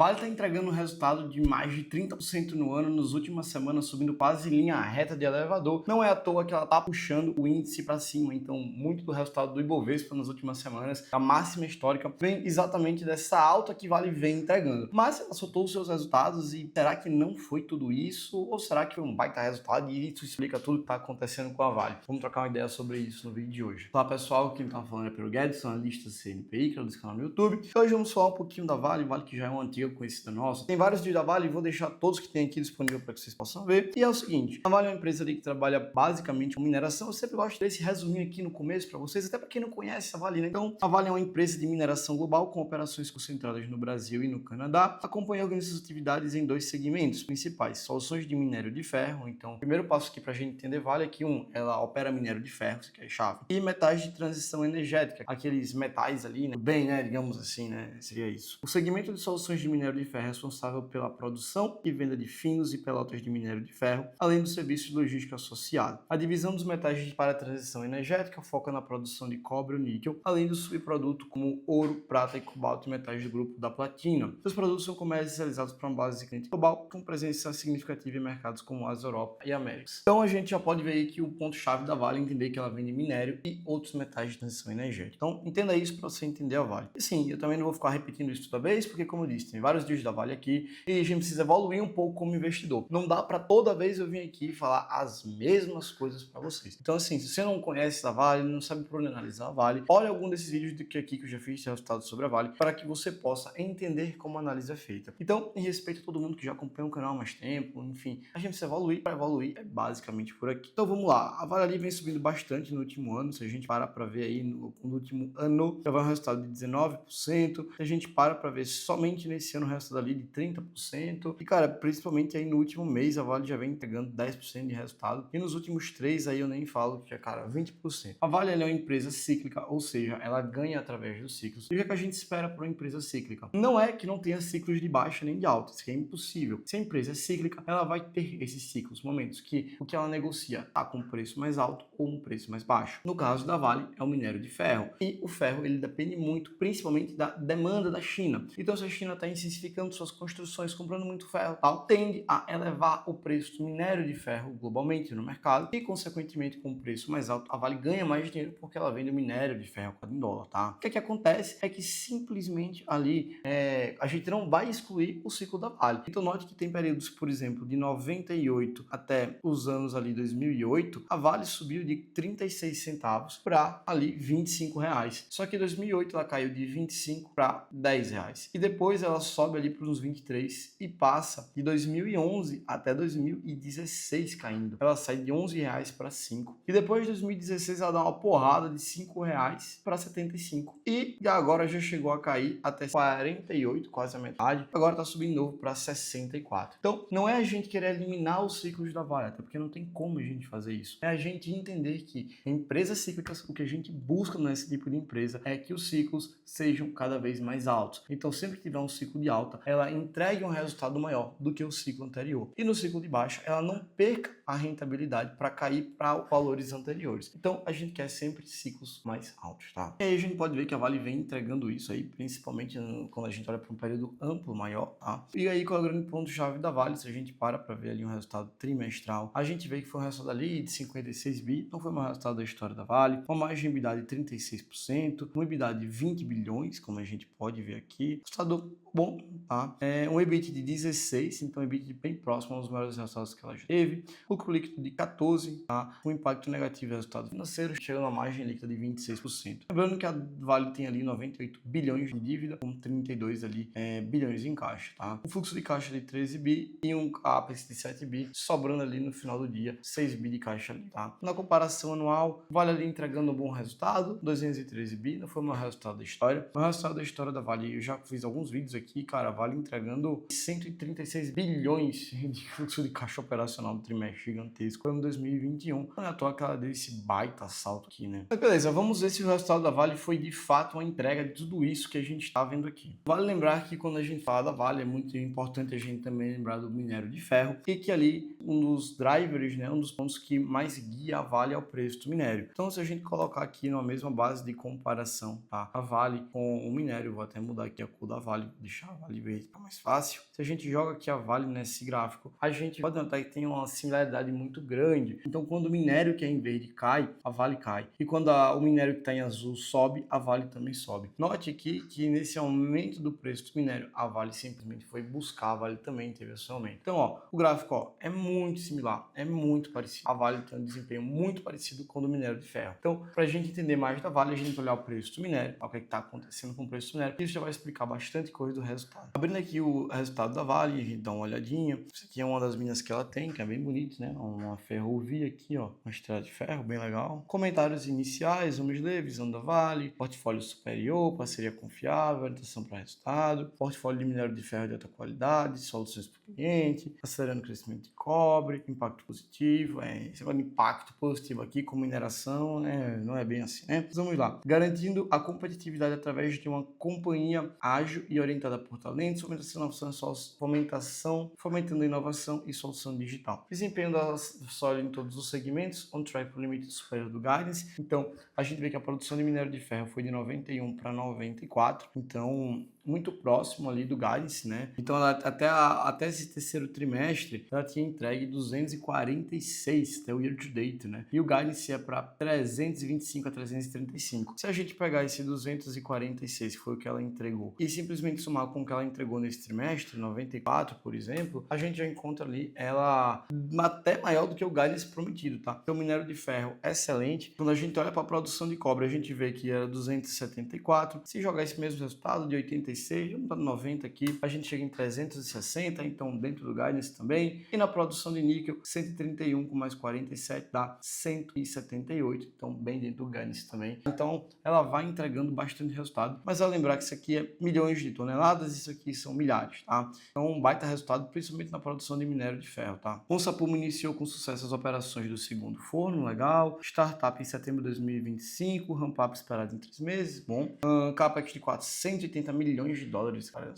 Vale está entregando um resultado de mais de 30% no ano nas últimas semanas, subindo quase linha reta de elevador. Não é à toa que ela está puxando o índice para cima, então muito do resultado do Ibovespa nas últimas semanas, a máxima histórica, vem exatamente dessa alta que Vale vem entregando. Mas ela soltou os seus resultados e será que não foi tudo isso? Ou será que foi um baita resultado e isso explica tudo que está acontecendo com a Vale? Vamos trocar uma ideia sobre isso no vídeo de hoje. Olá pessoal, quem está falando é Pedro Guedes, analista CNPI, que é do canal no YouTube. E hoje vamos falar um pouquinho da Vale, Vale que já é uma antiga conhecida nossa. Tem vários vídeos da Vale, vou deixar todos que tem aqui disponível para que vocês possam ver. E é o seguinte, a Vale é uma empresa ali que trabalha basicamente com mineração. Eu sempre gosto desse resuminho aqui no começo para vocês, até para quem não conhece a Vale, né? Então, a Vale é uma empresa de mineração global com operações concentradas no Brasil e no Canadá. Acompanha e organiza suas atividades em dois segmentos principais: soluções de minério de ferro. Então, o primeiro passo aqui para a gente entender Vale é que ela opera minério de ferro, que é chave, e metais de transição energética, aqueles metais ali, né? Bem, né? Digamos assim, né? Seria isso. O segmento de soluções de minério de ferro é responsável pela produção e venda de finos e pelotas de minério de ferro, além do serviço de logística associado. A divisão dos metais para a transição energética foca na produção de cobre e níquel, além do subproduto como ouro, prata e cobalto e metais do grupo da platina. Os produtos são comercializados para uma base de cliente global, com presença significativa em mercados como as Europa e Américas. Então a gente já pode ver aí que o ponto-chave da Vale é entender que ela vende minério e outros metais de transição energética. Então entenda isso para você entender a Vale. E sim, eu também não vou ficar repetindo isso toda vez, porque como eu disse, tem vários vídeos da Vale aqui e a gente precisa evoluir um pouco como investidor. Não dá para toda vez eu vir aqui e falar as mesmas coisas para vocês. Então assim, se você não conhece a Vale, não sabe por onde analisar a Vale, olha algum desses vídeos aqui que eu já fiz de resultados sobre a Vale, para que você possa entender como a análise é feita. Então, em respeito a todo mundo que já acompanha o canal há mais tempo, enfim, a gente precisa evoluir. Para evoluir é basicamente por aqui. Então vamos lá, a Vale ali vem subindo bastante no último ano. Se a gente para ver aí no último ano, já vai um resultado de 19%. Se a gente para ver somente nesse ano o resultado ali de 30%. E cara, principalmente aí no último mês a Vale já vem entregando 10% de resultado. E nos últimos 3 aí eu nem falo que é, cara, 20%. A Vale é uma empresa cíclica, ou seja, ela ganha através dos ciclos. E o que a gente espera para uma empresa cíclica? Não é que não tenha ciclos de baixa nem de alta, isso é impossível. Se a empresa é cíclica, ela vai ter esses ciclos, momentos que o que ela negocia está com um preço mais alto ou um preço mais baixo. No caso da Vale, é o minério de ferro. E o ferro, ele depende muito, principalmente da demanda da China. Então, se a China está intensificando suas construções, comprando muito ferro, tal, tende a elevar o preço do minério de ferro globalmente no mercado e, consequentemente, com o preço mais alto, a Vale ganha mais dinheiro porque ela vende o minério de ferro em dólar, tá? O que é que acontece é que simplesmente ali a gente não vai excluir o ciclo da Vale. Então, note que tem períodos, por exemplo, de 98 até os anos ali 2008, a Vale subiu de 36 centavos para ali 25 reais. Só que em 2008 ela caiu de 25 para 10 reais. E depois ela sobe ali para uns 23 e passa de 2011 até 2016 caindo. Ela sai de 11 reais para 5. E depois de 2016 ela dá uma porrada de 5 reais para 75. E agora já chegou a cair até 48, quase a metade. Agora está subindo de novo para 64. Então não é a gente querer eliminar os ciclos da Vale, até porque não tem como a gente fazer isso. É a gente entender que em empresas cíclicas, o que a gente busca nesse tipo de empresa é que os ciclos sejam cada vez mais altos. Então sempre que tiver um ciclo de alta, ela entregue um resultado maior do que o ciclo anterior. E no ciclo de baixa, ela não perca a rentabilidade para cair para valores anteriores. Então a gente quer sempre ciclos mais altos, tá? E aí a gente pode ver que a Vale vem entregando isso aí, principalmente quando a gente olha para um período amplo, maior, tá? E aí qual é o grande ponto-chave da Vale? Se a gente para ver ali um resultado trimestral, a gente vê que foi um resultado ali de 56 bi, não foi o maior resultado da história da Vale, uma margem de EBITDA de 36%, uma EBITDA de 20 bilhões, como a gente pode ver aqui, resultado bom, tá? Um EBIT de 16, então EBIT bem próximo aos maiores resultados que ela já teve, lucro líquido de 14, tá? Um impacto negativo em resultado financeiro, chegando a margem líquida de 26%. Lembrando que a Vale tem ali 98 bilhões de dívida, com 32 ali bilhões em caixa, tá? Um fluxo de caixa de 13 bi e um CAPEX de 7 bi, sobrando ali no final do dia 6 bi de caixa ali, tá? Na comparação anual, Vale ali entregando um bom resultado, 213 bi, não foi o maior resultado da história. O resultado da história da Vale, eu já fiz alguns vídeos aqui, cara, a Vale entregando 136 bilhões de fluxo de caixa operacional no trimestre gigantesco, foi em 2021. Não é à toa que ela deu esse baita salto aqui, né? Mas beleza, vamos ver se o resultado da Vale foi de fato uma entrega de tudo isso que a gente está vendo aqui. Vale lembrar que quando a gente fala da Vale, é muito importante a gente também lembrar do minério de ferro, e que ali um dos drivers, né, um dos pontos que mais guia a Vale é o preço do minério. Então, se a gente colocar aqui na mesma base de comparação, tá? A Vale com o minério, vou até mudar aqui a cor da Vale, deixar deixar a Vale verde para mais fácil. Se a gente joga aqui a Vale nesse gráfico, a gente pode notar que tem uma similaridade muito grande. Então, quando o minério que é em verde cai, a Vale cai. E quando o minério que está em azul sobe, a Vale também sobe. Note aqui que nesse aumento do preço do minério, a Vale simplesmente foi buscar, a Vale também teve esse aumento. Então, ó, o gráfico ó, é muito similar, é muito parecido. A Vale tem um desempenho muito parecido com o do minério de ferro. Então, para a gente entender mais da Vale, a gente olhar o preço do minério, o que está acontecendo com o preço do minério, isso já vai explicar bastante coisa do resultado. Abrindo aqui o resultado da Vale, a gente dá uma olhadinha. Isso aqui é uma das minas que ela tem, que é bem bonito, né? Uma ferrovia aqui, ó, uma estrada de ferro, bem legal. Comentários iniciais, vamos ler, visão da Vale, portfólio superior, parceria confiável, orientação para resultado, portfólio de minério de ferro de alta qualidade, soluções para o cliente, acelerando o crescimento de cobre, impacto positivo, esse negócio de impacto positivo aqui com mineração, não é bem assim, né? Mas vamos lá. Garantindo a competitividade através de uma companhia ágil e orientada por talentos, fomentando a inovação e solução digital. Desempenho da sólido em todos os segmentos, on track para o limite superior do guidance. Então, a gente vê que a produção de minério de ferro foi de 91 para 94, então muito próximo ali do guidance, né? Então, até esse terceiro trimestre, ela tinha entregue 246 até o year to date, né? E o guidance é para 325 a 335. Se a gente pegar esse 246, que foi o que ela entregou, e simplesmente somar com o que ela entregou nesse trimestre, 94, por exemplo, a gente já encontra ali ela até maior do que o guidance prometido, tá? Então, o minério de ferro excelente. Quando a gente olha para a produção de cobre, a gente vê que era 274. Se jogar esse mesmo resultado de 86, vamos dar 90 aqui, a gente chega em 360, então dentro do guidance também. E na produção de níquel, 131 com mais 47 dá 178, então bem dentro do guidance também. Então, ela vai entregando bastante resultado, mas ao lembrar que isso aqui é milhões de toneladas, isso aqui são milhares, tá? Então, um baita resultado, principalmente na produção de minério de ferro, tá? O Sapuma iniciou com sucesso as operações do segundo forno, legal. Startup em setembro de 2025, ramp-up esperado em 3 meses, bom. Capex de 480 milhões de dólares, cara,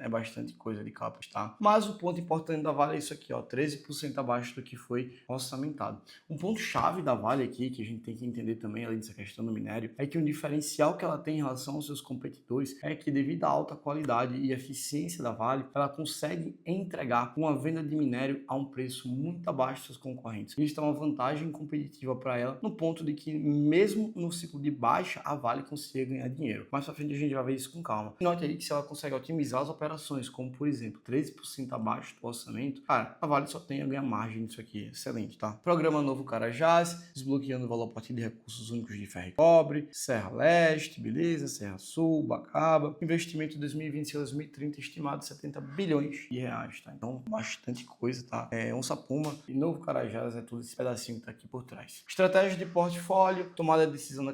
é bastante coisa de capex, tá? Mas o ponto importante da Vale é isso aqui, ó, 13% abaixo do que foi orçamentado. Um ponto chave da Vale aqui, que a gente tem que entender também, além dessa questão do minério, é que um diferencial que ela tem em relação aos seus competidores é que devido à alta qualidade e eficiência da Vale, ela consegue entregar uma venda de minério a um preço muito abaixo dos seus concorrentes. Isso é uma vantagem competitiva para ela, no ponto de que mesmo no ciclo de baixa, a Vale consiga ganhar dinheiro. Mais pra frente a gente vai ver isso com calma. Note aí que se ela consegue otimizar as operações, como por exemplo, 13% abaixo do orçamento, cara, a Vale só tem a ganhar margem nisso aqui. Excelente, tá? Programa Novo Carajás, desbloqueando o valor a partir de recursos únicos de ferro e cobre, Serra Leste, beleza, Serra Sul, Bacaba, investimento 2025 a 2030 estimado 70 bilhões de reais, tá? Então, bastante coisa, tá? Onça Puma e Novo Carajás é todo esse pedacinho que tá aqui por trás. Estratégia de portfólio, tomada de decisão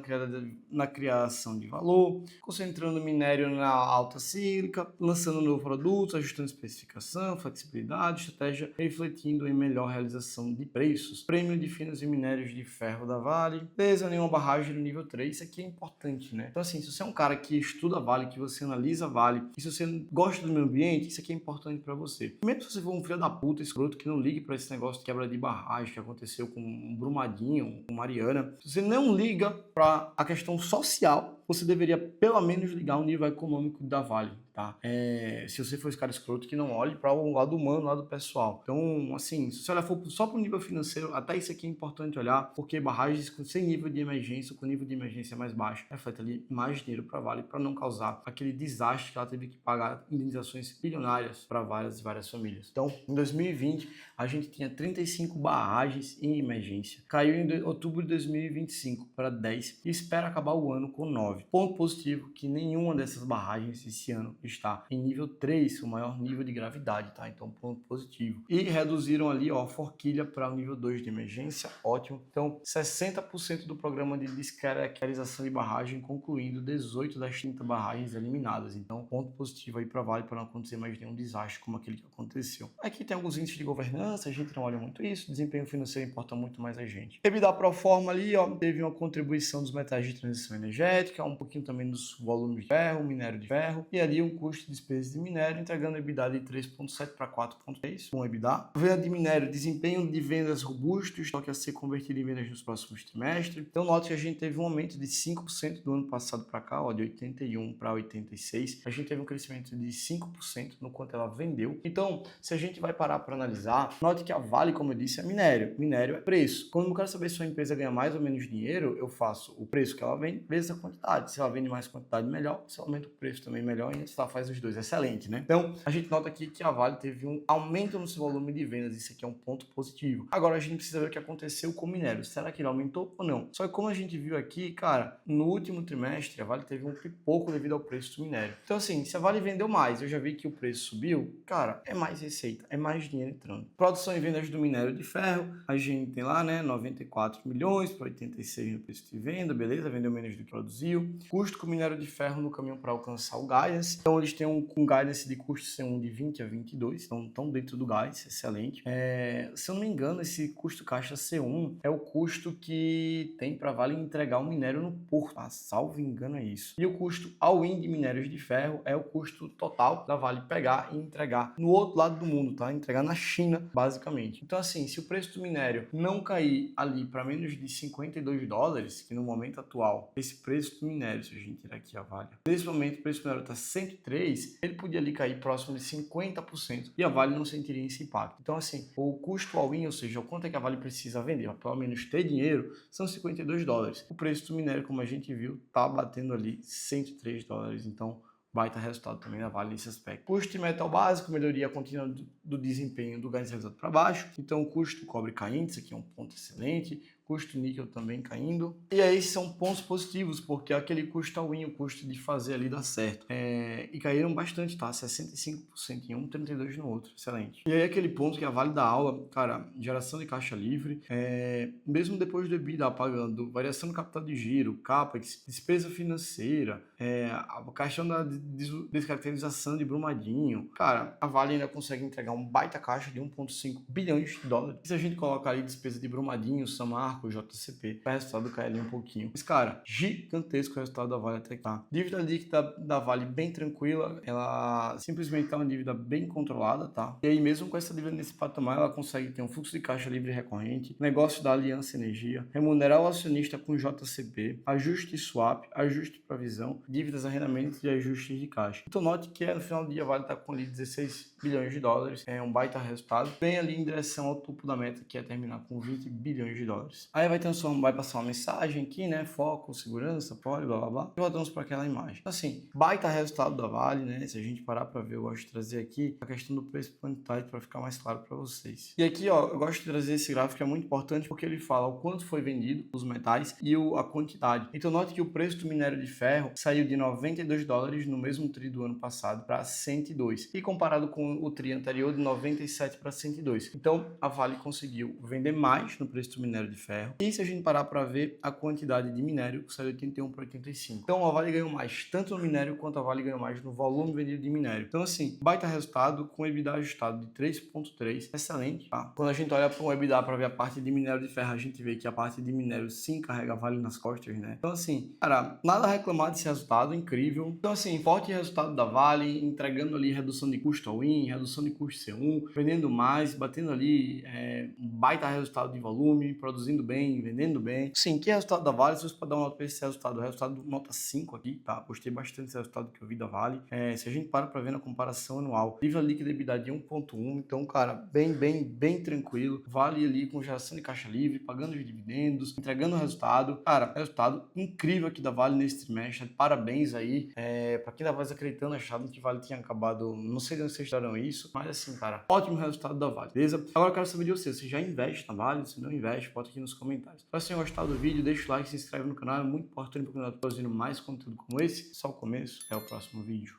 na criação de valor, concentrando o minério na alta cíclica, lançando um novo produto, ajustando especificação, flexibilidade, estratégia refletindo em melhor realização de preços, prêmio de finos e minérios de ferro da Vale, beleza, nenhuma barragem no nível 3, isso aqui é importante, né? Então assim, se você é um cara que estuda a Vale, que você analisa a Vale, e se você gosta do meio ambiente, isso aqui é importante para você. Mesmo se você for um filho da puta escroto que não ligue para esse negócio de quebra de barragem que aconteceu com um Brumadinho, com Mariana, se você não liga para a questão social, você deveria pelo menos ligar o nível econômico da Vale, tá? Se você for esse cara escroto, que não olhe para o lado humano, lado pessoal. Então, assim, se você olhar só para o nível financeiro, até isso aqui é importante olhar, porque barragens sem nível de emergência, com nível de emergência mais baixo, reflete ali mais dinheiro para a Vale, para não causar aquele desastre que ela teve que pagar indenizações bilionárias para várias e várias famílias. Então, em 2020, a gente tinha 35 barragens em emergência. Caiu em outubro de 2025 para 10 e espera acabar o ano com 9. Ponto positivo que nenhuma dessas barragens esse ano está em nível 3, o maior nível de gravidade, tá? Então, ponto positivo. E reduziram ali, ó, a forquilha para o nível 2 de emergência, ótimo. Então, 60% do programa de descaracterização de barragem, concluindo 18 das 30 barragens eliminadas. Então, ponto positivo aí para Vale, para não acontecer mais nenhum desastre como aquele que aconteceu. Aqui tem alguns índices de governança, a gente não olha muito isso, desempenho financeiro importa muito mais a gente. EBITDA pro forma ali, ó, teve uma contribuição dos metais de transição energética, um pouquinho também dos volumes de ferro, minério de ferro, e ali um o custo de despesa de minério, entregando EBITDA de 3,7 para 4,3 com EBITDA. Venda de minério, desempenho de vendas robusto, estoque a ser convertido em vendas nos próximos trimestres. Então, note que a gente teve um aumento de 5% do ano passado para cá, ó, de 81 para 86. A gente teve um crescimento de 5% no quanto ela vendeu. Então, se a gente vai parar para analisar, note que a Vale, como eu disse, é minério. Minério é preço. Quando eu quero saber se a empresa ganha mais ou menos dinheiro, eu faço o preço que ela vende vezes a quantidade. Se ela vende mais quantidade, melhor. Se aumenta o preço também, melhor. E a gente faz os dois. Excelente, né? Então, a gente nota aqui que a Vale teve um aumento no seu volume de vendas. Isso aqui é um ponto positivo. Agora, a gente precisa ver o que aconteceu com o minério. Será que ele aumentou ou não? Só que como a gente viu aqui, cara, no último trimestre, a Vale teve um pipoco devido ao preço do minério. Então, assim, se a Vale vendeu mais, eu já vi que o preço subiu, cara, é mais receita, é mais dinheiro entrando. Produção e vendas do minério de ferro, a gente tem lá, né, 94 milhões para 86 no preço de venda, beleza? Vendeu menos do que produziu. Custo com o minério de ferro no caminho para alcançar o guidance. Então, eles têm um guidance de custo C1 de 20 a 22, então estão dentro do guidance, excelente. Se eu não me engano, esse custo caixa C1 é o custo que tem para Vale entregar o minério no porto, tá? Salvo engano é isso. E o custo all-in de minérios de ferro é o custo total da Vale pegar e entregar no outro lado do mundo, tá? Entregar na China, basicamente. Então, assim, se o preço do minério não cair ali para menos de 52 dólares, que no momento atual, esse preço do minério, se a gente tirar aqui a Vale, nesse momento o preço do minério está 103, ele podia ali cair próximo de 50% e a Vale não sentiria esse impacto. Então, assim, o custo all-in, ou seja, o quanto é que a Vale precisa vender para pelo menos ter dinheiro, são 52 dólares. O preço do minério, como a gente viu, tá batendo ali 103 dólares. Então, baita resultado também da Vale nesse aspecto. Custo de metal básico, melhoria contínua do desempenho do gás realizado para baixo. Então, o custo do cobre caindo, isso aqui é um ponto excelente. Custo níquel também caindo. E aí são pontos positivos, porque aquele custo all-in, o custo de fazer ali dar certo. E caíram bastante, tá? 65% em um, 32% no outro. Excelente. E aí aquele ponto que a Vale dá aula, cara, geração de caixa livre, mesmo depois do EBITDA pagando variação do capital de giro, CAPEX, despesa financeira, a questão da descaracterização de Brumadinho, cara, a Vale ainda consegue entregar um baita caixa de 1,5 bilhões de dólares. E se a gente colocar ali despesa de Brumadinho, Samarco, o JCP, o resultado cai ali um pouquinho. Mas, cara, gigantesco o resultado da Vale até que tá. Dívida líquida da Vale bem tranquila, ela simplesmente tá uma dívida bem controlada, tá? E aí, mesmo com essa dívida nesse patamar, ela consegue ter um fluxo de caixa livre recorrente, negócio da Aliança Energia, remunerar o acionista com JCP, ajuste de swap, ajuste de provisão, dívidas, arrendamentos e ajustes de caixa. Então, note que no final do dia a Vale tá com ali 16 bilhões de dólares, é um baita resultado, bem ali em direção ao topo da meta, que é terminar com 20 bilhões de dólares. Aí vai passar uma mensagem aqui, né? Foco, segurança, poli, blá blá blá. E voltamos para aquela imagem. Então, assim, baita resultado da Vale, né? Se a gente parar para ver, eu gosto de trazer aqui a questão do preço planetário para ficar mais claro para vocês. E aqui, ó, eu gosto de trazer esse gráfico que é muito importante porque ele fala o quanto foi vendido os metais e a quantidade. Então, note que o preço do minério de ferro saiu de 92 dólares no mesmo tri do ano passado para 102. E comparado com o tri anterior, de 97 para 102. Então, a Vale conseguiu vender mais no preço do minério de ferro. E se a gente parar para ver a quantidade de minério, saiu de 81 para 85. Então a Vale ganhou mais tanto no minério quanto a Vale ganhou mais no volume vendido de minério. Então, assim, baita resultado com EBITDA ajustado de 3,3, excelente, tá? Quando a gente olha para o EBITDA para ver a parte de minério de ferro, a gente vê que a parte de minério sim carrega a Vale nas costas, né? Então, assim, cara, nada a reclamar desse resultado, incrível. Então, assim, forte resultado da Vale, entregando ali redução de custo all-in, redução de custo C1, vendendo mais, batendo ali um baita resultado de volume, produzindo bem, vendendo bem. Sim, que resultado da Vale? Se você pode dar uma nota para esse resultado, o resultado nota 5 aqui, tá? Gostei bastante desse resultado que eu vi da Vale. Se a gente para ver na comparação anual, dívida líquida de EBITDA de 1,1, então, cara, bem tranquilo. Vale ali com geração de caixa livre, pagando os dividendos, entregando o resultado. Cara, resultado incrível aqui da Vale nesse trimestre. Parabéns aí. Para quem tava acreditando, achando que Vale tinha acabado, não sei de onde vocês tiraram isso, mas assim, cara, ótimo resultado da Vale, beleza? Agora eu quero saber de você já investe na Vale? Se não investe, bota aqui nos comentários. Se você gostar do vídeo, deixa o like, se inscreve no canal, é muito importante para continuar produzindo mais conteúdo como esse. Só o começo, até o próximo vídeo.